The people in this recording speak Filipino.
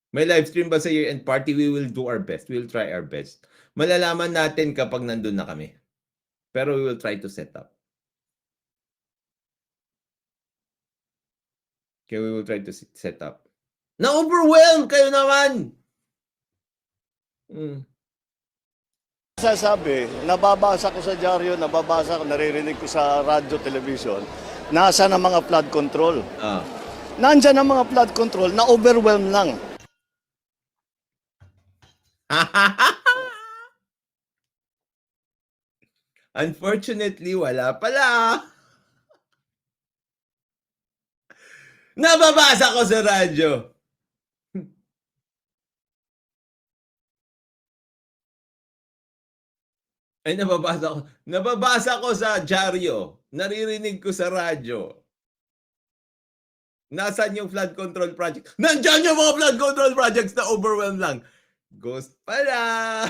May live stream ba sa year-end party? We will do our best. We will try our best. Malalaman natin kapag nandun na kami. Pero we will try to set up. Okay, we will try to set up. Na-overwhelmed kayo naman! Sasabi, nababasa ko sa dyaryo, nababasa ko, naririnig ko sa radyo, television, nasa ng mga flood control. Nandyan ang mga flood control, na-overwhelm lang. Unfortunately, wala pala. Nababasa ko sa radyo. Ay, nababasa ko sa dyaryo. Naririnig ko sa radyo. Nasaan yung flood control project? Nandiyan yung mga flood control projects na overwhelmed lang. Ghost pala.